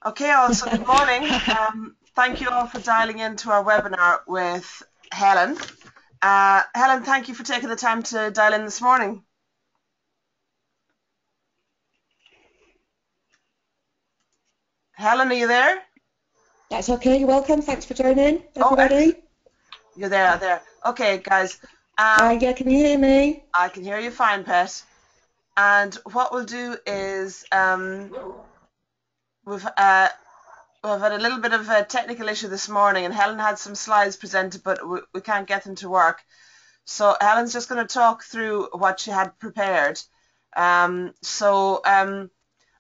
Okay, also good morning. Thank you all for dialing into our webinar with Helen. Helen, thank you for taking the time to dial in this morning. Helen, are you there? That's okay. You're welcome. Thanks for joining, everybody. You're there. Okay, guys. Yeah, can you hear me? I can hear you fine, Pet. And what we'll do is we've had a little bit of a technical issue this morning, and Helen had some slides presented, but we can't get them to work. So Helen's just going to talk through what she had prepared.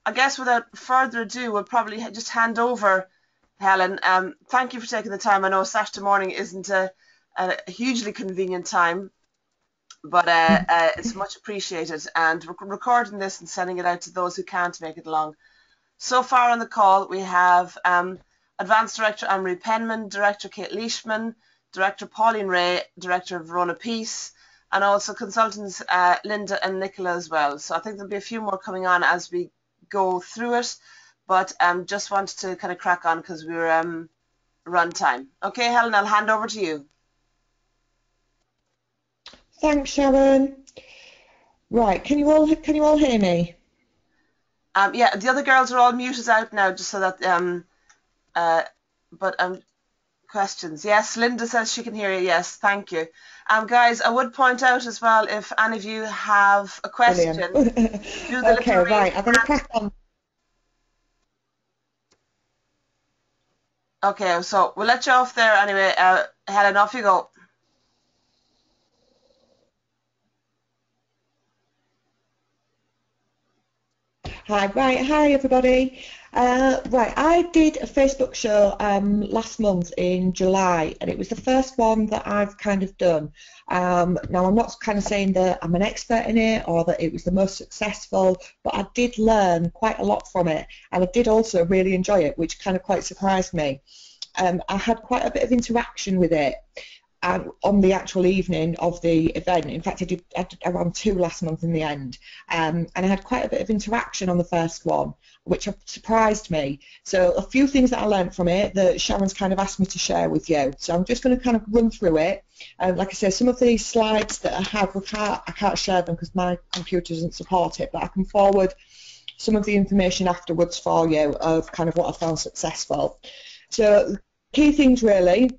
I guess without further ado, we'll probably just hand over, Helen. Thank you for taking the time. I know Saturday morning isn't a hugely convenient time, but it's much appreciated. And we're recording this and sending it out to those who can't make it along. So far on the call, we have Advanced Director Anne-Marie Penman, Director Kate Leishman, Director Pauline Ray, Director Verona Peace, and also consultants Linda and Nicola as well. So I think there'll be a few more coming on as we go through it, but just wanted to kind of crack on because we're run time. Okay, Helen, I'll hand over to you. Thanks, Sharon. Right, can you all hear me? Yeah, the other girls are all muted out now, just so that questions. Yes, Linda says she can hear you. Yes, thank you. Guys, I would point out as well, if any of you have a question, do the okay, right, I'm going to crack on. Okay, so we'll let you off there anyway. Helen, off you go. Hi everybody. Right, I did a Facebook show last month in July, and it was the first one that I've kind of done. Now, I'm not kind of saying that I'm an expert in it or that it was the most successful, but I did learn quite a lot from it, and I did also really enjoy it, which kind of quite surprised me. I had quite a bit of interaction with it. On the actual evening of the event. In fact, I did around 2 last month in the end, and I had quite a bit of interaction on the first one, which surprised me. So a few things that I learned from it that Sharon's kind of asked me to share with you. So I'm just going to kind of run through it. Like I say, some of these slides that I have, I can't share them because my computer doesn't support it, but I can forward some of the information afterwards for you of kind of what I found successful. So key things really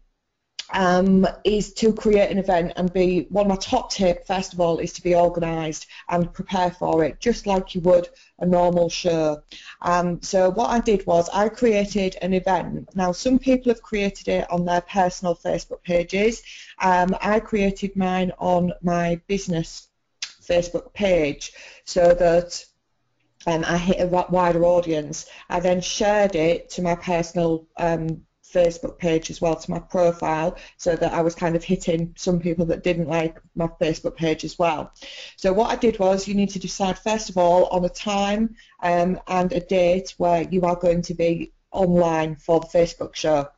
is to create an event and be one of my top tips. First of all, is to be organised and prepare for it just like you would a normal show. So what I did was I created an event. Now some people have created it on their personal Facebook pages. I created mine on my business Facebook page so that I hit a wider audience. I then shared it to my personal Facebook page as well, to my profile, so that I was kind of hitting some people that didn't like my Facebook page as well. So what I did was, you need to decide first of all on a time and a date where you are going to be online for the Facebook show.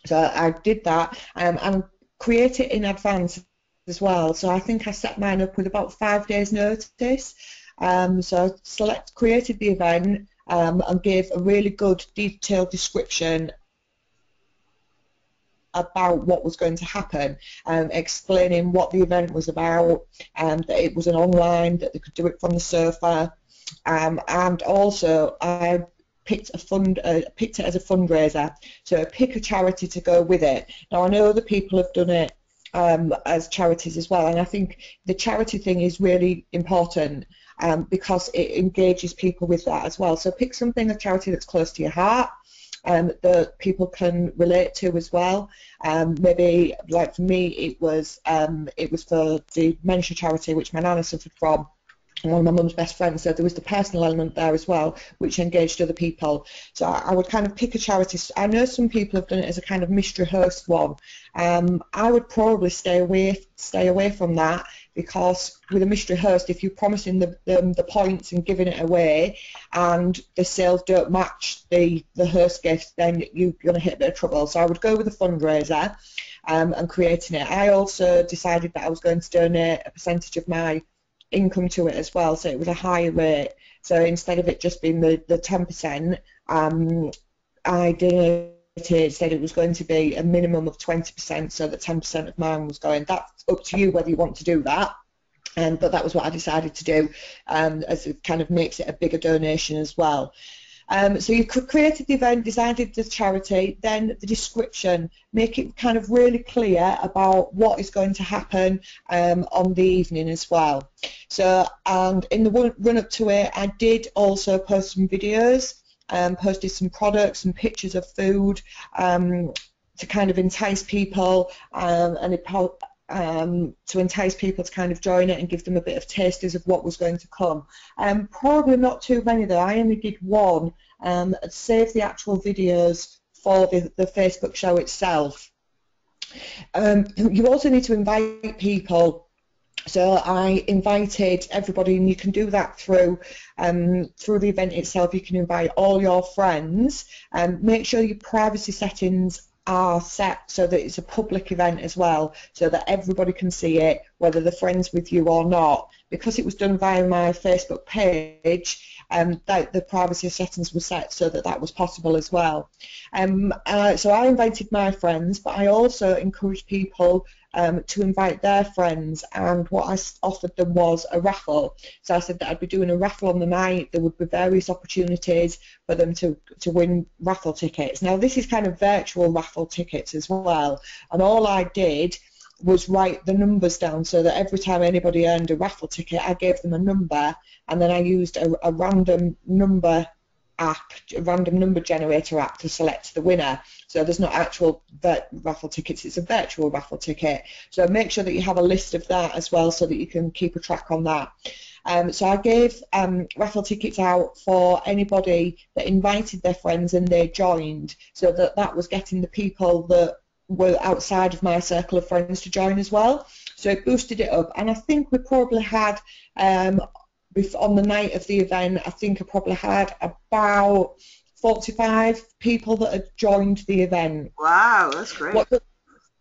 So I did that and create it in advance as well. So I think I set mine up with about 5 days notice. So I created the event and gave a really good detailed description about what was going to happen, explaining what the event was about, and that it was an online, that they could do it from the sofa, and also I picked it as a fundraiser, so pick a charity to go with it. Now I know other people have done it as charities as well, and I think the charity thing is really important because it engages people with that as well. So pick something, a charity that's close to your heart, that people can relate to as well. Maybe, like for me, it was for the dementia charity, which my nana suffered from, and one of my mum's best friends, so there was the personal element there as well, which engaged other people. So I would kind of pick a charity. I know some people have done it as a kind of mystery host one. I would probably stay away from that, because with a mystery host, if you're promising the points and giving it away, and the sales don't match the host gift, then you're going to hit a bit of trouble. So I would go with a fundraiser and creating it. I also decided that I was going to donate a percentage of my income to it as well, so it was a higher rate. So instead of it just being the 10%, I donated, said it was going to be a minimum of 20%, so that 10% of mine was going. That's up to you whether you want to do that. But that was what I decided to do, as it kind of makes it a bigger donation as well. So you created the event, decided the charity, then the description, make it kind of really clear about what is going to happen on the evening as well. So, and in the run up to it, I did also post some videos, posted some products and pictures of food to kind of entice people to entice people to kind of join it and give them a bit of tasters of what was going to come. Probably not too many though. I only did one, save the actual videos for the Facebook show itself. You also need to invite people. So I invited everybody, and you can do that through the event itself. You can invite all your friends, and make sure your privacy settings are set so that it's a public event as well, so that everybody can see it, whether they're friends with you or not. Because it was done via my Facebook page, the privacy settings were set so that that was possible as well. So I invited my friends, but I also encouraged people to invite their friends, and what I offered them was a raffle. So I said that I'd be doing a raffle on the night. There would be various opportunities for them to win raffle tickets. Now this is kind of virtual raffle tickets as well, and all I did was write the numbers down so that every time anybody earned a raffle ticket, I gave them a number, and then I used a random number app, a random number generator app, to select the winner. So there's not actual raffle tickets, it's a virtual raffle ticket. So make sure that you have a list of that as well so that you can keep a track on that. So I gave raffle tickets out for anybody that invited their friends and they joined, so that was getting the people that were outside of my circle of friends to join as well. So it boosted it up, and I think we probably had on the night of the event, I think I probably had about 45 people that had joined the event. Wow, that's great.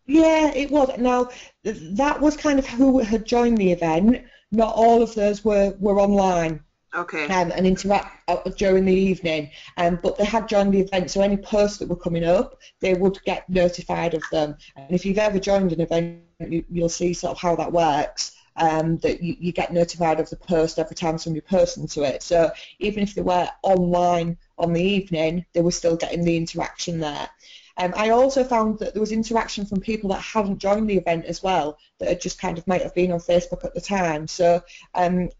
Yeah, it was. Now, that was kind of who had joined the event. Not all of those were online. Okay. And interact during the evening, but they had joined the event, so any posts that were coming up, they would get notified of them. And if you've ever joined an event, you'll see sort of how that works. That you get notified of the post every time somebody posts into it. So even if they were online on the evening, they were still getting the interaction there. I also found that there was interaction from people that hadn't joined the event as well, that had just kind of might have been on Facebook at the time. So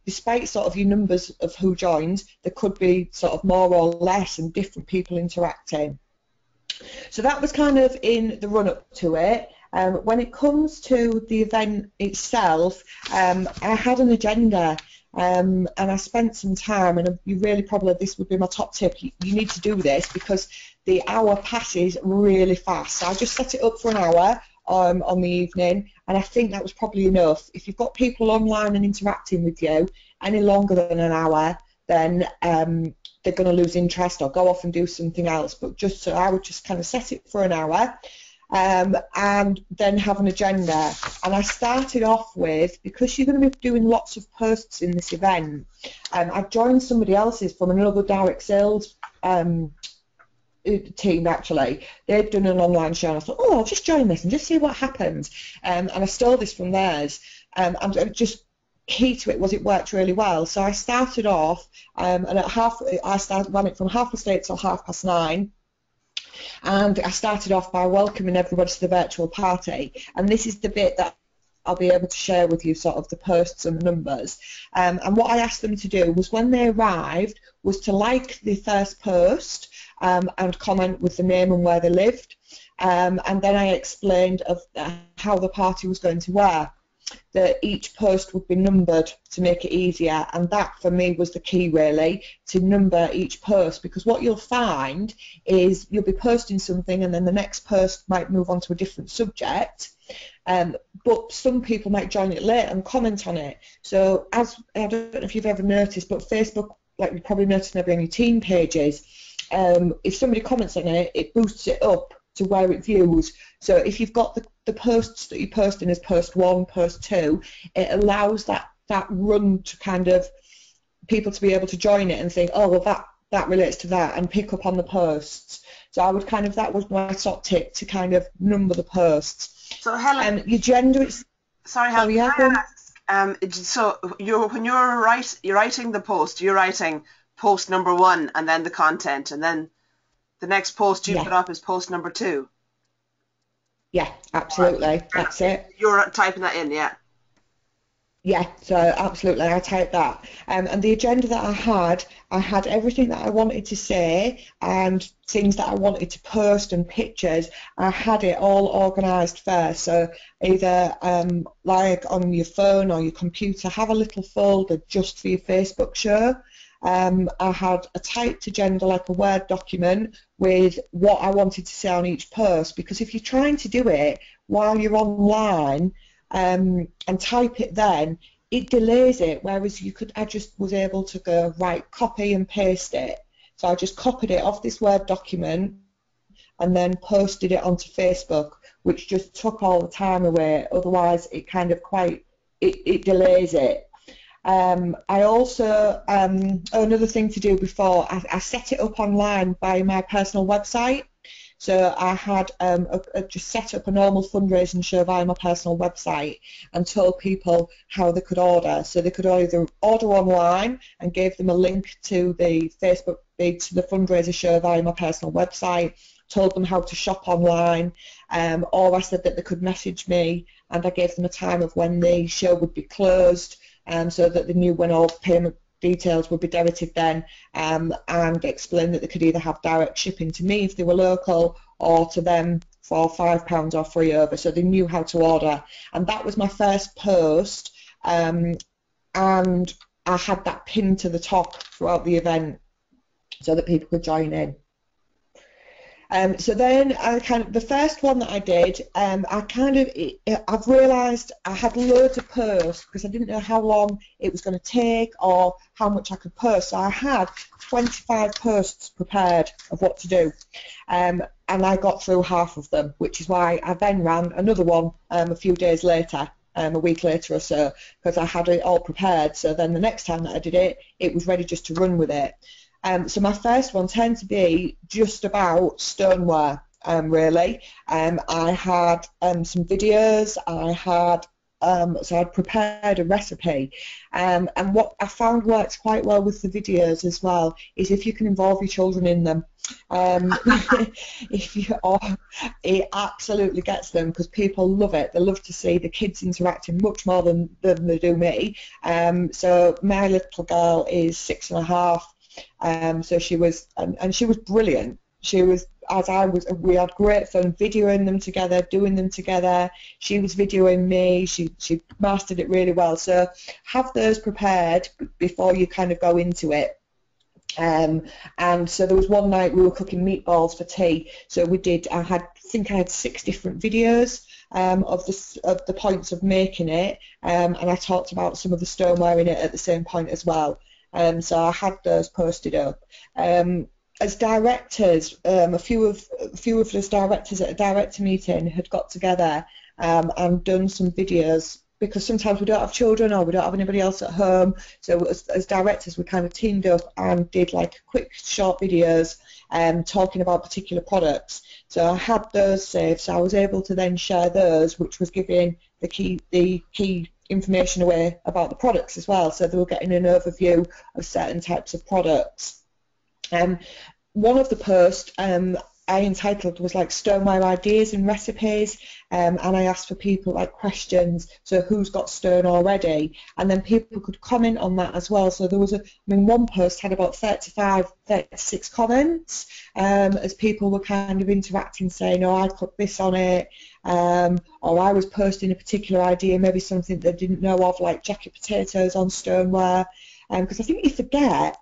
despite sort of your numbers of who joined, there could be sort of more or less and different people interacting. So that was kind of in the run-up to it. When it comes to the event itself, I had an agenda, and I spent some time, and you really probably, this would be my top tip, you need to do this because the hour passes really fast. So I just set it up for an hour on the evening, and I think that was probably enough. If you've got people online and interacting with you any longer than an hour, then they're going to lose interest or go off and do something else. But just so I would just kind of set it for an hour. And then have an agenda. And I started off with, because you're going to be doing lots of posts in this event, I've joined somebody else's from another direct sales team actually. They've done an online show, and I thought, oh, I'll just join this and just see what happens. And I stole this from theirs. And just key to it was it worked really well. So I started off, and at I ran it from 8:30 till 9:30. And I started off by welcoming everybody to the virtual party, and this is the bit that I'll be able to share with you, sort of the posts and numbers. And what I asked them to do was, when they arrived, was to like the first post and comment with the name and where they lived. And then I explained of how the party was going to work, that each post would be numbered to make it easier, and that for me was the key really, to number each post, because what you'll find is you'll be posting something and then the next post might move on to a different subject, but some people might join it late and comment on it. So as I don't know if you've ever noticed, but Facebook, like you probably noticed maybe on your team pages, if somebody comments on it, it boosts it up to where it views. So if you've got the posts that you're posting as post 1, post 2, it allows that run to kind of people to be able to join it and think, oh well, that relates to that and pick up on the posts. So I would kind of, that was my top tip, to kind of number the posts. So Helen, Your gender, it's, sorry, oh Helen, yeah, can go I on. ask? So when you're writing the post, you're writing post number 1 and then the content, and then the next post you Yeah, put up is post number 2. yeah, All right. absolutely, that's it. You're typing that in, yeah. Yeah, so absolutely, I typed that. And the agenda that I had everything that I wanted to say and things that I wanted to post and pictures. I had it all organised first. So either like on your phone or your computer, have a little folder just for your Facebook show. I had a typed agenda, like a Word document, with what I wanted to say on each post, because if you're trying to do it while you're online, and type it then, it delays it, whereas I just was able to go, right, copy and paste it. So I just copied it off this Word document and then posted it onto Facebook, which just took all the time away. Otherwise, it kind of it delays it. I also, another thing to do before, I set it up online by my personal website. So I had just set up a normal fundraising show via my personal website and told people how they could order. So they could either order online and gave them a link to the Facebook feed to the fundraiser show via my personal website, told them how to shop online, or I said that they could message me and I gave them a time of when the show would be closed, so that they knew when all payment details would be debited then, and explain that they could either have direct shipping to me if they were local or to them for £5 or free over, so they knew how to order. And that was my first post, and I had that pinned to the top throughout the event so that people could join in. So then the first one that I did, I've realised I had loads of posts because I didn't know how long it was going to take or how much I could post. So I had 25 posts prepared of what to do, and I got through half of them, which is why I then ran another one a few days later, a week later or so, because I had it all prepared. So then the next time that I did it, it was ready just to run with it. So my first one tended to be just about stoneware, really. I had some videos. So I'd prepared a recipe, and what I found works quite well with the videos as well is if you can involve your children in them. It absolutely gets them because people love it. They love to see the kids interacting much more than they do me. So my little girl is 6.5. So she was, and she was brilliant. She was, as I was, we had great fun videoing them together, doing them together. She was videoing me. She mastered it really well. So have those prepared before you kind of go into it. And so there was one night we were cooking meatballs for tea. So we did. I think I had 6 different videos of the points of making it, and I talked about some of the stoneware in it at the same point as well. So I had those posted up. As directors, a few of those directors at a director meeting had got together and done some videos, because sometimes we don't have children or we don't have anybody else at home. So as directors, we kind of teamed up and did like quick short videos talking about particular products. So I had those saved, so I was able to then share those, which was giving the key information away about the products as well, so they were getting an overview of certain types of products. One of the posts I entitled was like stoneware ideas and recipes, and I asked for people like questions, so who's got stone already, and then people could comment on that as well. So there was one post had about 36 comments, as people were kind of interacting, saying, oh, I put this on it, or I was posting a particular idea, maybe something they didn't know of, like jacket potatoes on stoneware, because I think you forget,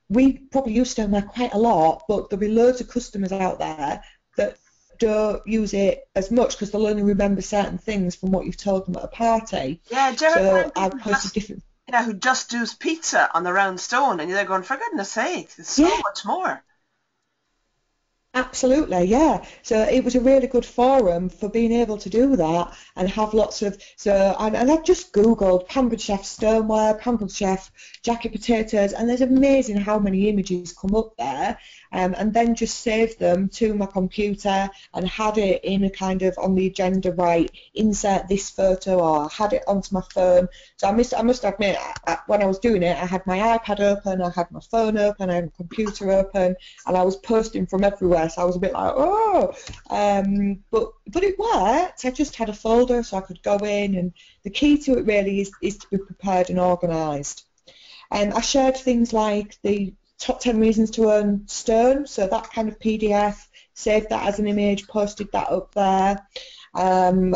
we probably use stoneware quite a lot, but there'll be loads of customers out there that don't use it as much because they'll only remember certain things from what you've told them at a party. Yeah, do you ever So find I've people posted different. who just do pizza on the round stone, and you're going, for goodness sake, there's so Yeah, much more. Absolutely, yeah. So it was a really good forum for being able to do that and have lots of and I just googled pampered chef stoneware, pampered chef jacket potatoes, and there's amazing how many images come up there. And then just saved them to my computer and had it in a kind of on the agenda, right, insert this photo, or I had it onto my phone. So I must admit, when I was doing it, I had my iPad open, I had my phone open, I had my computer open, and I was posting from everywhere. So I was a bit like, oh, but it worked. I just had a folder so I could go in, and the key to it really is to be prepared and organised. I shared things like the top 10 reasons to earn stone, so that kind of PDF, saved that as an image, posted that up there. And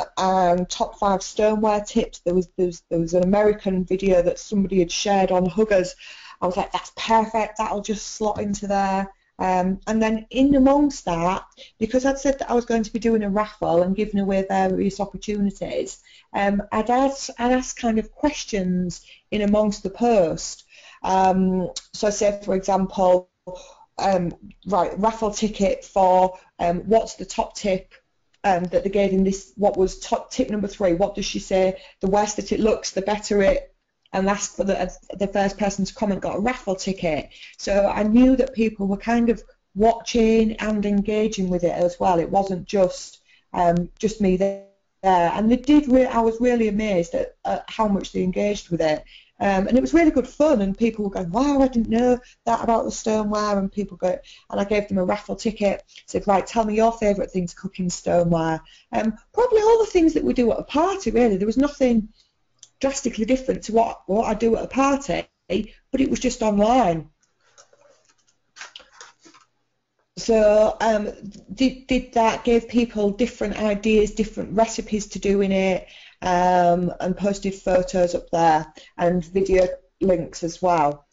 top 5 stoneware tips. There was an American video that somebody had shared on Huggers. I was like, that's perfect, that'll just slot into there. And then in amongst that, because I'd said that I was going to be doing a raffle and giving away various opportunities, I'd asked kind of questions in amongst the post. So say, for example, right, raffle ticket for what's the top tip that they gave in this, what was top tip number 3, what does she say, the worse that it looks, the better it, and that's for the first person to comment got a raffle ticket. So I knew that people were kind of watching and engaging with it as well. It wasn't just me there, and they did. I was really amazed at how much they engaged with it, and it was really good fun. And people were going, "Wow, I didn't know that about the stoneware." And people go, and I gave them a raffle ticket. Said, "Right, tell me your favourite thing to cook in stoneware." Probably all the things that we do at a party. Really, there was nothing drastically different to what I do at a party, but it was just online. So did that, gave people different ideas, different recipes to do in it, and posted photos up there and video links as well.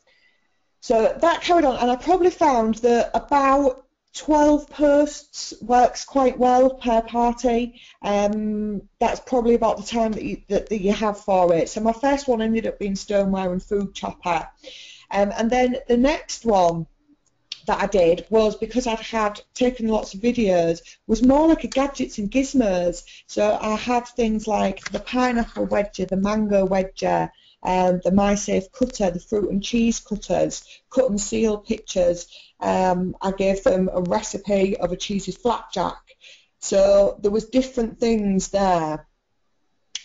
So that carried on, and I probably found that about 12 posts works quite well per party. That's probably about the time that you have for it. So my first one ended up being stoneware and food chopper. And then the next one that I did was, because I'd had taken lots of videos, was more like a gadgets and gizmos. So I had things like the pineapple wedger, the mango wedger, the MySafe cutter, the fruit and cheese cutters, cut and seal pictures. I gave them a recipe of a cheesy flapjack. So there was different things there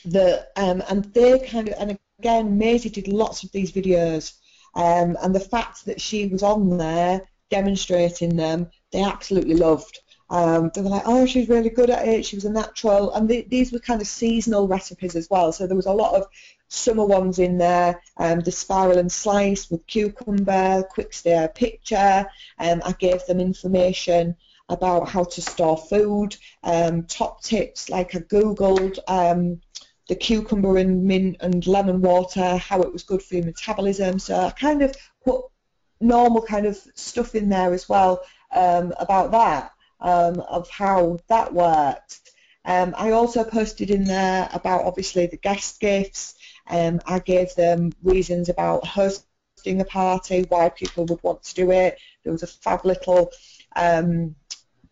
that, and they kind of, and again, Maisie did lots of these videos, and the fact that she was on there demonstrating them, they absolutely loved. They were like, oh, she's really good at it, she was a natural, and these were kind of seasonal recipes as well, so there was a lot of summer ones in there, the spiral and slice with cucumber, quick stir picture. I gave them information about how to store food, top tips, like I googled the cucumber and mint and lemon water, how it was good for your metabolism. So I kind of put normal kind of stuff in there as well, about that, of how that worked. I also posted in there about, obviously, the guest gifts. I gave them reasons about hosting a party, why people would want to do it. There was a fab little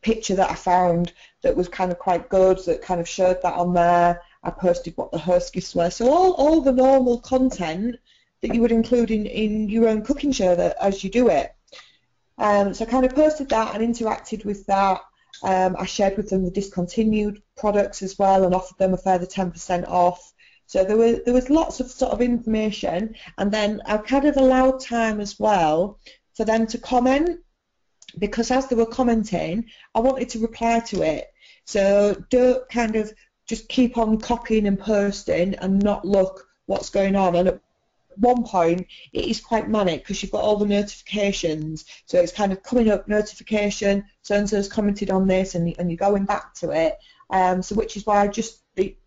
picture that I found that was kind of quite good, that kind of showed that on there. I posted what the host gifts were. So all the normal content that you would include in your own cooking show that, as you do it. So I kind of posted that and interacted with that. I shared with them the discontinued products as well and offered them a further 10% off. So there was lots of sort of information, and then I kind of allowed time as well for them to comment, because as they were commenting, I wanted to reply to it. So don't kind of just keep on copying and posting and not look what's going on. And at one point, it is quite manic because you've got all the notifications. So it's kind of coming up, notification, so-and-so's commented on this, and you're going back to it. So which is why just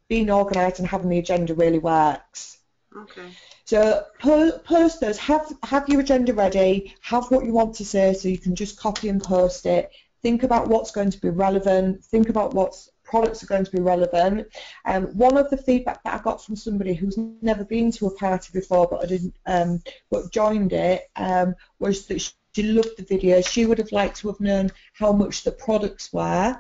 being organised and having the agenda really works. Okay. So post those, have your agenda ready, have what you want to say so you can just copy and post it. Think about what's going to be relevant, think about what products are going to be relevant. One of the feedback that I got from somebody who's never been to a party before but joined it, was that she loved the videos. She would have liked to have known how much the products were,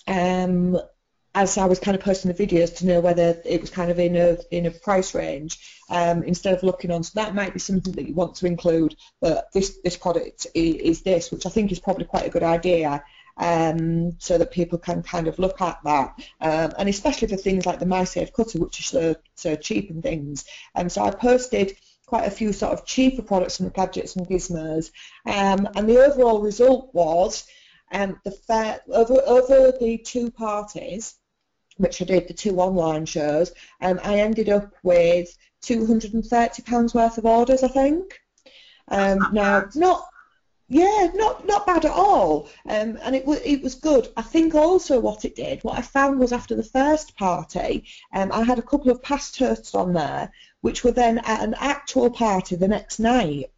as I was kind of posting the videos, to know whether it was kind of in a price range, instead of looking on. So that might be something that you want to include, but this product is this, which I think is probably quite a good idea, so that people can kind of look at that, and especially for things like the MySafe cutter, which is so cheap and things. So I posted quite a few sort of cheaper products from the Gadgets and Gizmos, and the overall result was, over the 2 parties, which I did, the 2 online shows, I ended up with £230 worth of orders, I think. Now, not bad at all, and it was good. I think also what I found was, after the first party, I had a couple of past hosts on there, which were then at an actual party the next night.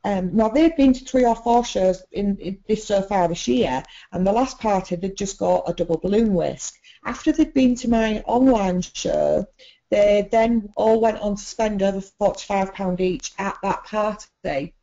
Now, they've been to 3 or 4 shows in this so far this year, and the last party they'd just got a double balloon whisk. After they'd been to my online show, they then all went on to spend over £45 each at that party.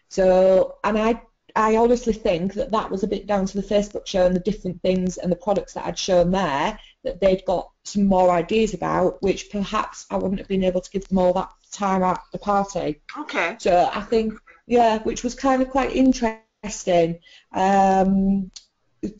So, and I honestly think that was a bit down to the Facebook show and the different things and the products that I'd shown there, that they'd got some more ideas about, which perhaps I wouldn't have been able to give them all that time at the party. Okay. So I think, yeah, which was kind of quite interesting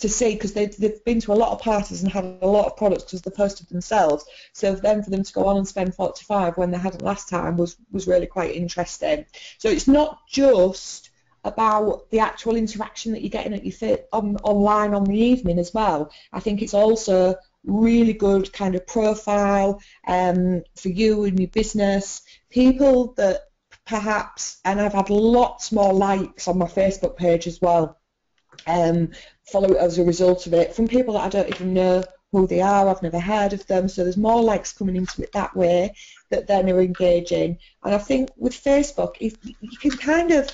to see, because they've been to a lot of parties and had a lot of products because they posted themselves. So then for them to go on and spend 45 when they hadn't last time was really quite interesting. So it's not just about the actual interaction that you're getting at your online on the evening as well. I think it's also really good kind of profile for you and your business. People that perhaps, and I've had lots more likes on my Facebook page as well, follow it as a result of it, from people that I don't even know who they are, I've never heard of them, so there's more likes coming into it that way, that then are engaging. And I think with Facebook, if you can kind of,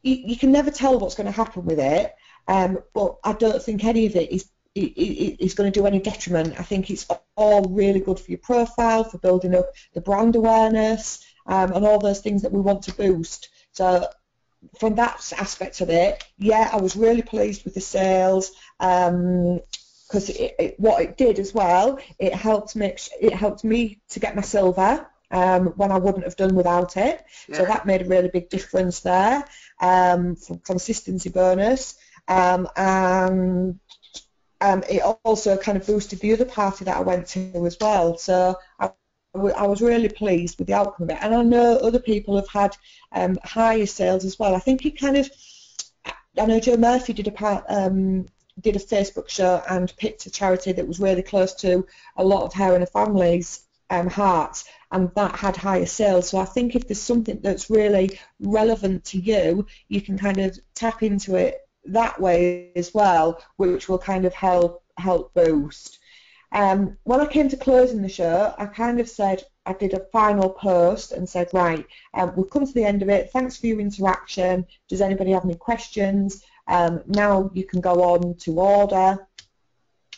you can never tell what's going to happen with it, but I don't think any of it is going to do any detriment. I think it's all really good for your profile, for building up the brand awareness, and all those things that we want to boost. So from that aspect of it, yeah, I was really pleased with the sales, because what it did as well, it helped me to get my silver, when I wouldn't have done without it. Yeah. So that made a really big difference there, from consistency bonus, and it also kind of boosted the other party that I went to as well. So I was really pleased with the outcome of it, and I know other people have had higher sales as well. I think it kind of, I know Joe Murphy did a Facebook show and picked a charity that was really close to a lot of her and her family's hearts, and that had higher sales. So I think if there's something that's really relevant to you, you can kind of tap into it that way as well, which will kind of help boost. When I came to closing the show, I kind of said, I did a final post and said, right, we've come to the end of it. Thanks for your interaction. Does anybody have any questions? Now you can go on to order,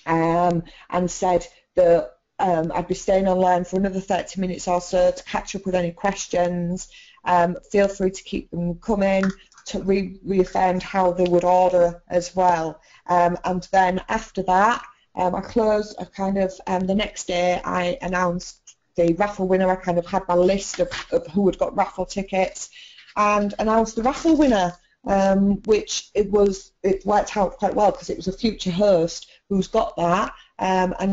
and said that I'd be staying online for another 30 minutes or so to catch up with any questions. Feel free to keep them coming, to reaffirmed how they would order as well. And then after that, I closed, the next day I announced the raffle winner. I kind of had my list of who had got raffle tickets, and announced the raffle winner, which it worked out quite well, because it was a future host who's got that, and there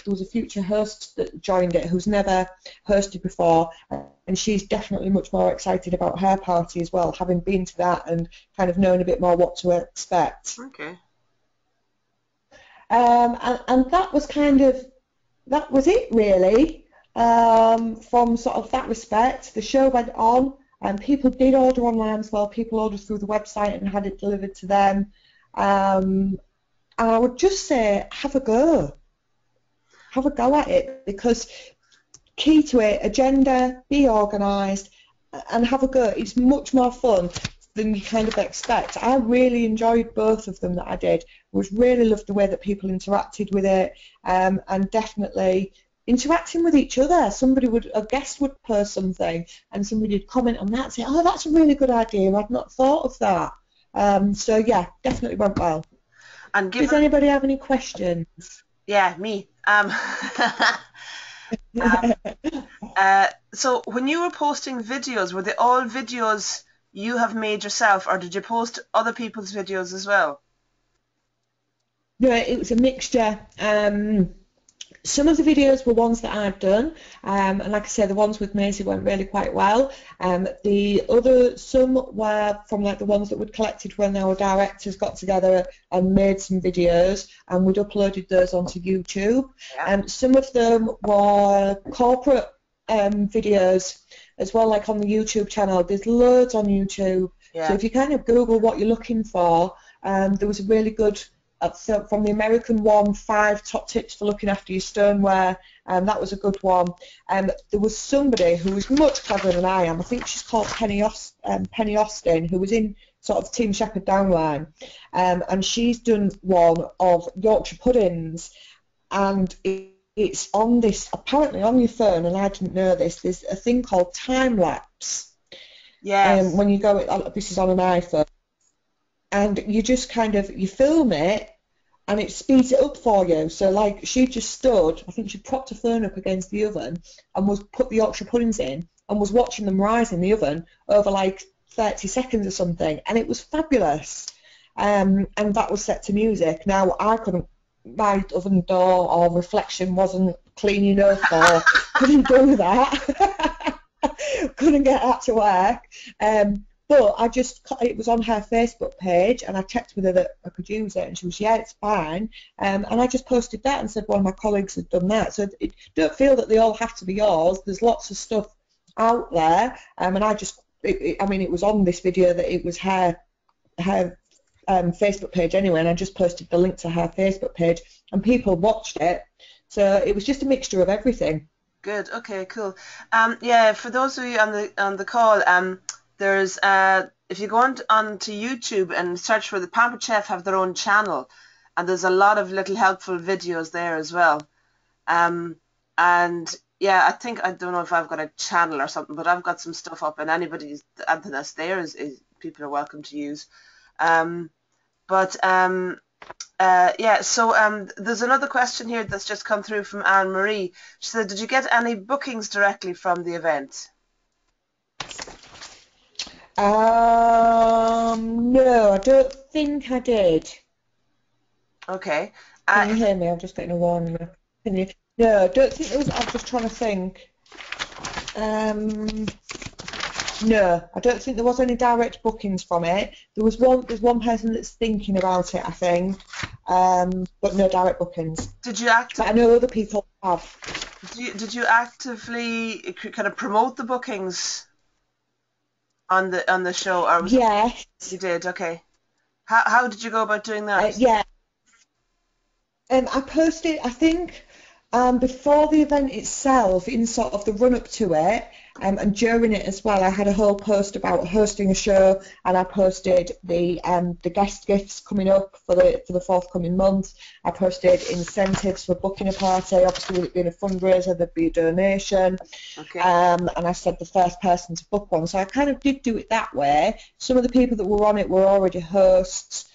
was a future host that joined it who's never hosted before, and she's definitely much more excited about her party as well, having been to that and kind of known a bit more what to expect. Okay. And that was it really, from sort of that respect. The show went on, and people did order online as well. People ordered through the website and had it delivered to them. And I would just say, have a go at it, because key to it, agenda, be organised, and have a go. It's much more fun than you kind of expect. I really enjoyed both of them that I did. Really loved the way that people interacted with it, and definitely interacting with each other. A guest would post something and somebody would comment on that and say, oh, that's a really good idea, I'd not thought of that. So yeah, definitely went well. And Does anybody have any questions? Yeah, me. So when you were posting videos, were they all videos you have made yourself, or did you post other people's videos as well? No, it was a mixture. Some of the videos were ones that I'd done, and like I said, the ones with Maisie went really quite well. Some were from like the ones that we'd collected when our directors got together and made some videos, and we'd uploaded those onto YouTube. Yeah. Some of them were corporate videos as well, like on the YouTube channel. There's loads on YouTube, Yeah. so if you kind of Google what you're looking for, there was a really good. So from the American one, 5 top tips for looking after your stoneware, that was a good one. There was somebody who was much cleverer than I am. I think she's called Penny Austin, who was in sort of Team Shepherd Downline, and she's done one of Yorkshire puddings, and it's on this, apparently on your phone, and I didn't know this, there's a thing called time lapse. Yes. When you go, this is on an iPhone, and you just kind of, you film it, and it speeds it up for you. So like she just stood, I think she propped her phone up against the oven and was put the Yorkshire puddings in and was watching them rise in the oven over like 30 seconds or something, and it was fabulous. And that was set to music. Now I couldn't, my oven door or reflection wasn't clean enough, or couldn't do that. Couldn't get that to work. But it was on her Facebook page, and I checked with her that I could use it, and she was, yeah, it's fine. And I just posted that and said one of my colleagues had done that. So don't feel that they all have to be yours. There's lots of stuff out there. And it was on this video that it was her Facebook page anyway, and I just posted the link to her Facebook page, and people watched it. So it was just a mixture of everything. Good. Okay. Cool. Yeah. For those of you on the call, there's if you go onto YouTube and search for the Pampered Chef, have their own channel, and there's a lot of little helpful videos there as well. And yeah, I don't know if I've got a channel or something, but I've got some stuff up, and anything that's there is people are welcome to use. Yeah, so there's another question here that's just come through from Anne Marie. She said, did you get any bookings directly from the event? No, I don't think I did. Okay. Can you hear me? I'm just getting a warning. Can you? No, I don't think there was. I'm just trying to think. No, I don't think there was any direct bookings from it. There's one person that's thinking about it, I think, but no direct bookings. Did you actively? But I know other people have. Did you actively kind of promote the bookings on the show, or was Yes. You did. Okay. How did you go about doing that? Yeah. I posted, I think, before the event itself, in sort of the run-up to it, and during it as well, I had a whole post about hosting a show, and I posted the guest gifts coming up for the forthcoming month. I posted incentives for booking a party. Obviously, with it being a fundraiser, there'd be a donation. Okay. And I said the first person to book one. So I kind of did do it that way. Some of the people that were on it were already hosts.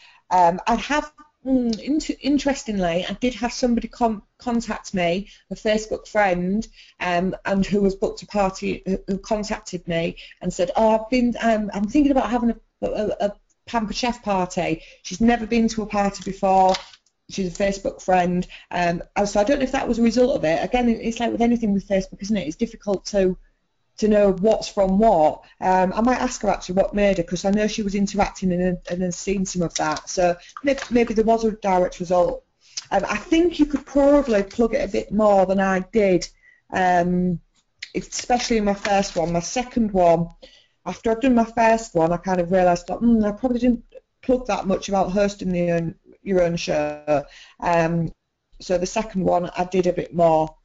Interestingly, I did have somebody contact me, a Facebook friend, and who was booked a party, who contacted me and said, "Oh, I'm thinking about having a Pampered Chef party." She's never been to a party before. She's a Facebook friend, so I don't know if that was a result of it. Again, it's like with anything with Facebook, isn't it? It's difficult to know what's from what. I might ask her actually what made her, because I know she was interacting and has seen some of that. So maybe there was a direct result. I think you could probably plug it a bit more than I did, especially in my first one. My second one, after I'd done my first one, I kind of realised that I probably didn't plug that much about hosting your own show. So the second one, I did a bit more.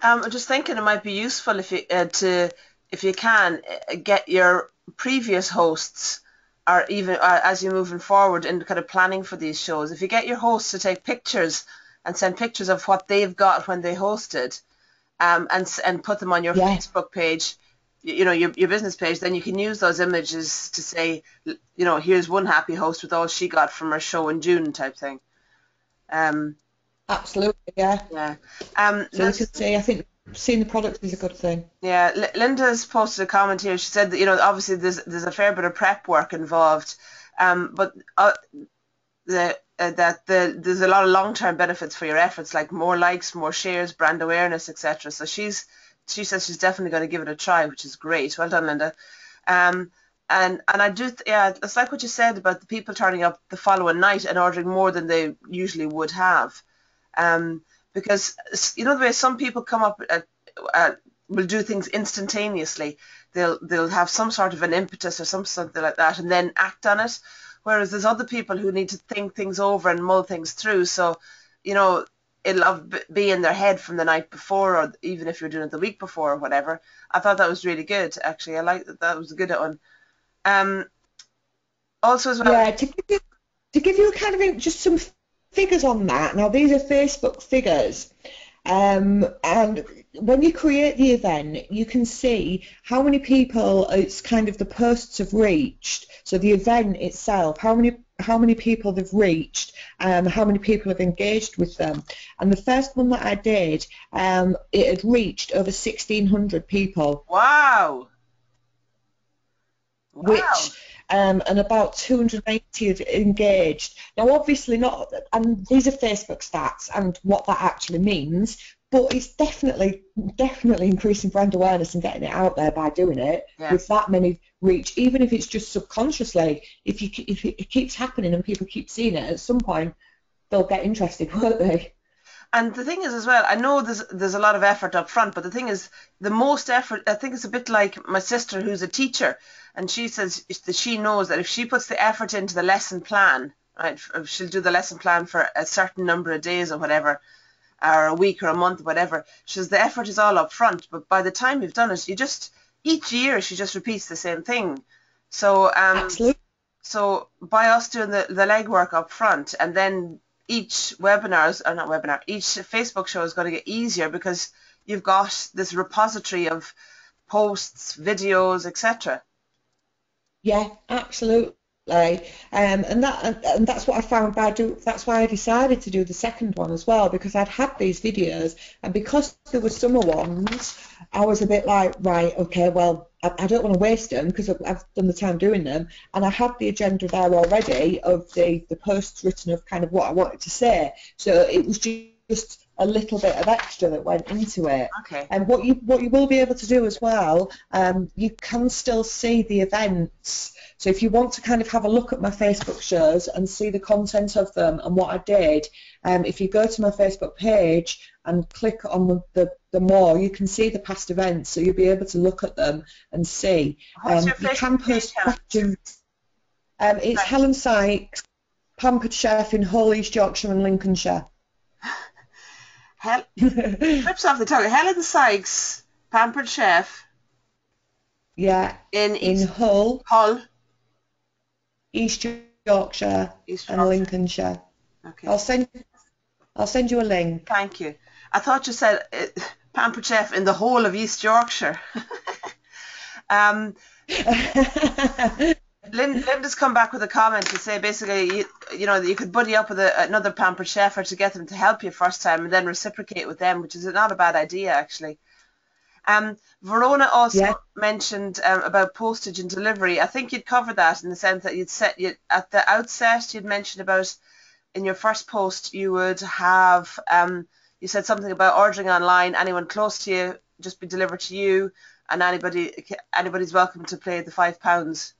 I'm just thinking it might be useful if you can get your previous hosts, or even as you're moving forward in kind of planning for these shows, if you get your hosts to take pictures and send pictures of what they've got when they hosted, and put them on your Facebook page, your business page. Then you can use those images to say, here's one happy host with all she got from her show in June type thing. Absolutely, yeah. Yeah. So you could say, I think seeing the product is a good thing. Yeah, Linda's posted a comment here. She said that, obviously there's a fair bit of prep work involved, but there's a lot of long-term benefits for your efforts, like more likes, more shares, brand awareness, etc. So she says she's definitely going to give it a try, which is great. Well done, Linda. And I do, it's like what you said about the people turning up the following night and ordering more than they usually would have. Because the way some people come up will do things instantaneously. They'll have some sort of an impetus or something like that and then act on it. Whereas there's other people who need to think things over and mull things through. So, it'll be in their head from the night before, or even if you're doing it the week before or whatever. I thought that was really good, actually. I like that. That was a good one. Also as well. Yeah, to give you a kind of just some figures on that. Now, these are Facebook figures. And when you create the event, you can see how many people it's kind of the posts have reached. So the event itself, how many people they've reached, how many people have engaged with them. And the first one that I did, it had reached over 1,600 people. Wow. Which and about 280 have engaged. Now, obviously not, and these are Facebook stats and what that actually means, but it's definitely increasing brand awareness and getting it out there by doing it with that many reach, even if it's just subconsciously. If it keeps happening and people keep seeing it, at some point they'll get interested, won't they? And the thing is as well, I know there's a lot of effort up front, but the thing is, the most effort, I think it's a bit like my sister who's a teacher, and she says that she knows that if she puts the effort into the lesson plan, right, she'll do the lesson plan for a certain number of days or whatever, or a week or a month, whatever. She says the effort is all up front, but by the time you've done it, each year she just repeats the same thing. So, Absolutely. So by us doing the legwork up front, and then each Facebook show is going to get easier because you've got this repository of posts, videos, etc. Yeah, absolutely. And that's what I found that's why I decided to do the second one as well, because I'd had these videos, and because there were summer ones, I was a bit like, right, okay, well, I don't want to waste them because I've done the time doing them, and I had the agenda there already of the posts written of kind of what I wanted to say, so it was just a little bit of extra that went into it. Okay. And what you will be able to do as well, you can still see the events. So if you want to kind of have a look at my Facebook shows and see the content of them and what I did, if you go to my Facebook page and click on the more, you can see the past events, so you'll be able to look at them and see. What's your you Facebook can post page, questions. It's Right. Helen Sykes, Pampered Chef in Hull, East Yorkshire and Lincolnshire. Trips off the tongue. Helen Sykes, Pampered Chef. Yeah, in Hull, East Yorkshire and Lincolnshire. Okay. I'll send you a link. Thank you. I thought you said Pampered Chef in the whole of East Yorkshire. Linda's come back with a comment to say basically, you could buddy up with another Pampered Chef or to get them to help you first time and then reciprocate with them, which is not a bad idea actually. Verona also mentioned about postage and delivery. I think you'd cover that in the sense that at the outset you'd mentioned about in your first post you would have you said something about ordering online, anyone close to you just be delivered to you, and anybody's welcome to pay the £5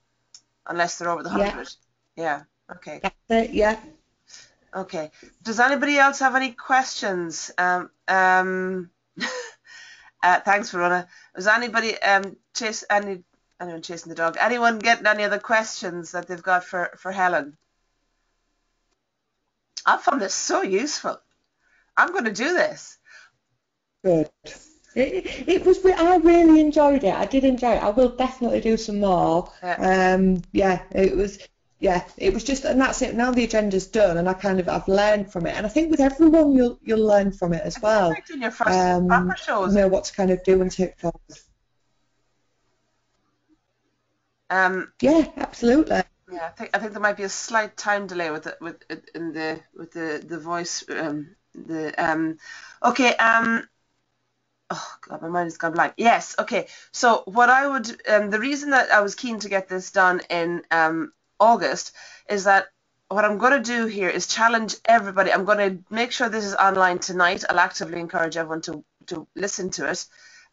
unless they're over the 100. Yeah. Okay. That's it, yeah. Okay. Does anybody else have any questions? Thanks, Verona. Was anybody anyone chasing the dog? Anyone getting any other questions that they've got for Helen? I found this so useful. I'm going to do this. Good. It was. I really enjoyed it. I did enjoy it. I will definitely do some more. Yeah. It was. yeah, it was just, and that's it. Now the agenda's done, and I've learned from it, and I think with everyone you'll learn from it as Have you well. picked in your first proper shows? Know what to kind of do and take forward. Yeah, absolutely. Yeah, I think there might be a slight time delay with the voice. Okay. Oh God, my mind has gone blank. Yes. Okay. So what I would the reason that I was keen to get this done in August is that what I'm going to do here is challenge everybody. I'm going to make sure this is online tonight. I'll actively encourage everyone to listen to it.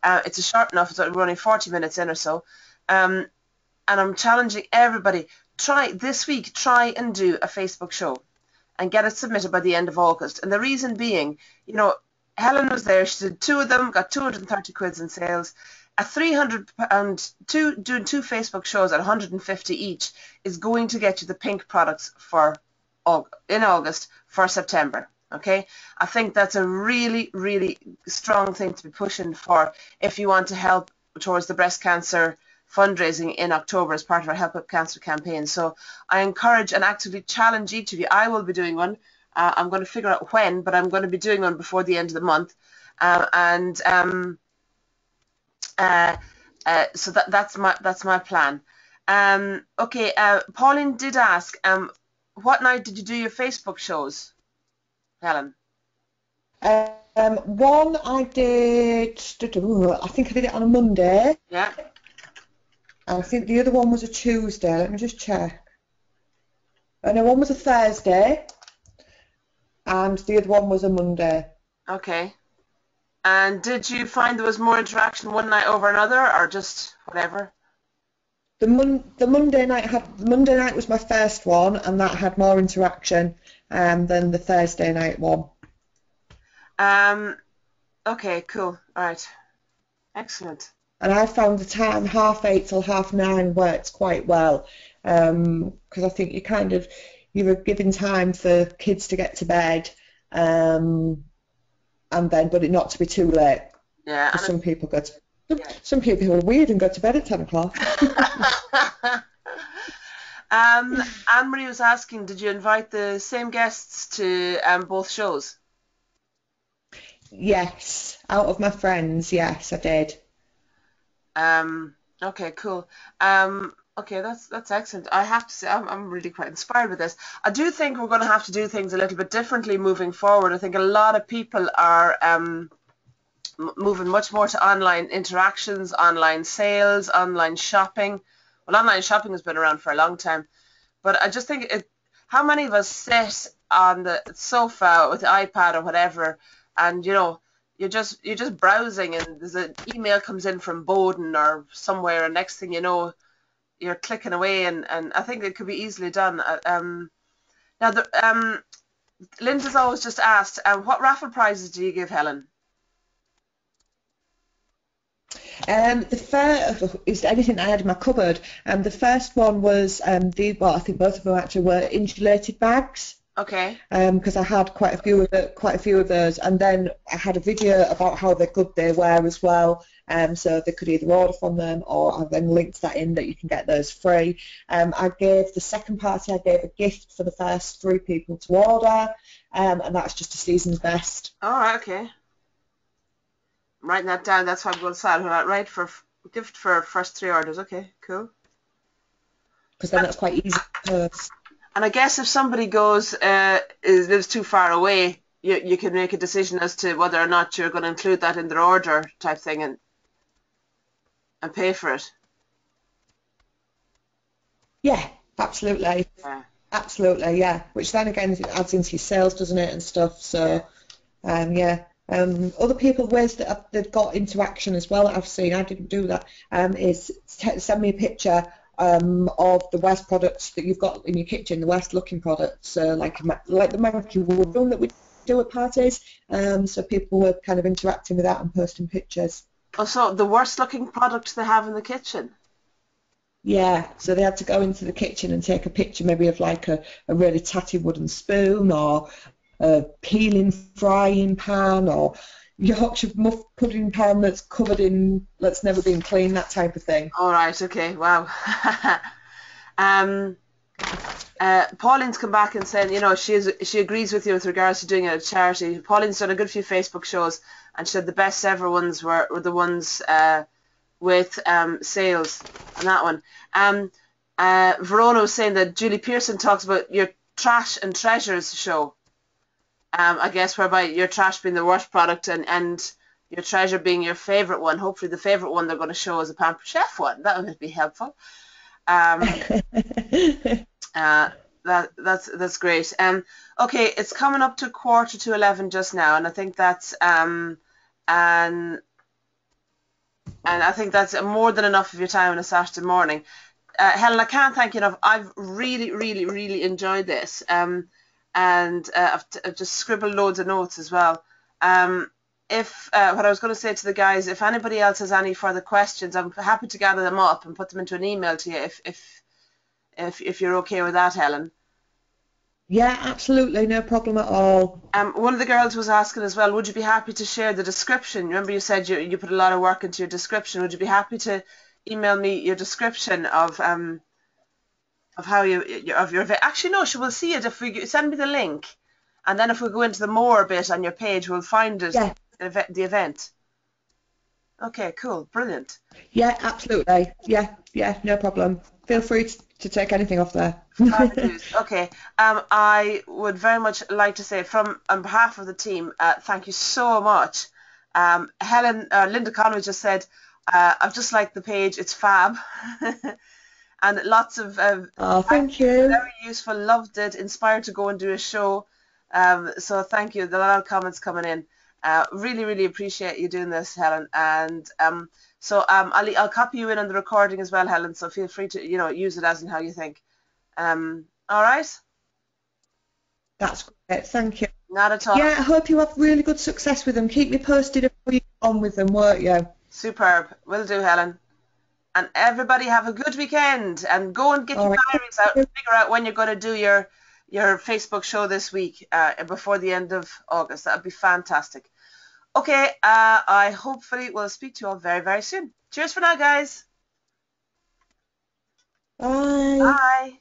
It's a short enough. We're only 40 minutes in or so. And I'm challenging everybody, try and do a Facebook show and get it submitted by the end of August. And the reason being, Helen was there, she did 2 of them, got 230 quids in sales. A £300, doing 2 Facebook shows at 150 each is going to get you the pink products in August for September. Okay, I think that's a really, really strong thing to be pushing for if you want to help towards the breast cancer fundraising in October as part of our Help Up Cancer campaign. So I encourage and actively challenge each of you. I will be doing one. I'm going to figure out when, but I'm going to be doing one before the end of the month. So that's my plan. Okay, Pauline did ask, what night did you do your Facebook shows, Helen? One I did, I think I did it on a Monday. Yeah. I think the other one was a Tuesday. Let me just check. No, one was a Thursday, and the other one was a Monday. Okay. And did you find there was more interaction one night over another, or just whatever? The Monday night was my first one, and that had more interaction than the Thursday night one. Okay, cool. All right. Excellent. And I found the time 8:30 till 9:30 worked quite well, because I think you were giving time for kids to get to bed, but it not to be too late. Yeah. Some people are weird and go to bed at 10 o'clock. Anne-Marie was asking, did you invite the same guests to both shows? Yes, out of my friends, yes, I did. Okay, cool. Okay, that's excellent. I have to say, I'm really quite inspired with this. I do think we're going to have to do things a little bit differently moving forward. I think a lot of people are moving much more to online interactions, online sales, online shopping. Well, online shopping has been around for a long time, but I just think how many of us sit on the sofa with the iPad or whatever, and you're just browsing, and there's an email comes in from Bowden or somewhere, and next thing you know, you're clicking away, and I think it could be easily done. Now, Linda's always just asked, what raffle prizes do you give, Helen? The first is anything I had in my cupboard. The first one was I think both of them actually were insulated bags. Okay. Because I had quite a few of those, and then I had a video about how good they were as well. So they could either order from them, or I then linked that in that you can get those free. I gave the second party a gift for the first 3 people to order, and that's just a season's best. All right. Okay. I'm writing that down. That's why I'm going to start. Right, for gift for first 3 orders. Okay, cool. Because then that's quite easy to post. And I guess if somebody lives too far away, you can make a decision as to whether or not you're going to include that in their order type thing and pay for it. Yeah, absolutely. Yeah. Absolutely, yeah. Which then again adds into your sales, doesn't it, and stuff. So, yeah. Other people, ways that they've got interaction as well that I've seen, I didn't do that, is send me a picture of the West products that you've got in your kitchen, the West looking products, like the American wood room that we do at parties. So people were kind of interacting with that and posting pictures. Oh, so the worst looking products they have in the kitchen? Yeah, so they had to go into the kitchen and take a picture maybe of like a really tatty wooden spoon, or a peeling frying pan, or Yorkshire muff pudding pan that's never been cleaned, that type of thing. All right, okay, wow. Pauline's come back and saying, she agrees with you with regards to doing it at charity. Pauline's done a good few Facebook shows, and she said the best ever ones were the ones with sales on that one. Verona was saying that Julie Pearson talks about your trash and treasures show. I guess whereby your trash being the worst product and your treasure being your favourite one. Hopefully the favourite one they're going to show is a Pampered Chef one. That would be helpful. That's great. Okay, it's coming up to 11:15 just now, and I think that's and I think that's more than enough of your time on a Saturday morning. Helen, I can't thank you enough. I've really, really, really enjoyed this. And I've just scribbled loads of notes as well. What I was going to say to the guys, if anybody else has any further questions, I'm happy to gather them up and put them into an email to you if you're okay with that, Helen. Yeah, absolutely, no problem at all. One of the girls was asking as well, would you be happy to share the description? Remember you said you put a lot of work into your description. Would you be happy to email me your description of how your event? Actually, no, she will see it if you send me the link, and then if we go into the more bit on your page, we'll find it. Yeah. The event. Okay, cool, brilliant. Yeah, absolutely. Yeah, no problem. Feel free to take anything off there. Okay, I would very much like to say on behalf of the team, thank you so much. Helen, Linda Conway just said, I've just liked the page, it's fab. And lots of oh, thank you. Very useful, loved it, inspired to go and do a show. So thank you. There are a lot of comments coming in. Really, really appreciate you doing this, Helen. And I'll copy you in on the recording as well, Helen. So feel free to use it as and how you think. All right. That's great. Thank you. Not at all. Yeah, I hope you have really good success with them. Keep me posted if you get on with them, won't you? Superb. Will do, Helen. And everybody have a good weekend and go and get your diaries out and figure out when you're going to do your Facebook show this week before the end of August. That would be fantastic. Okay, I hopefully will speak to you all very, very soon. Cheers for now, guys. Bye. Bye.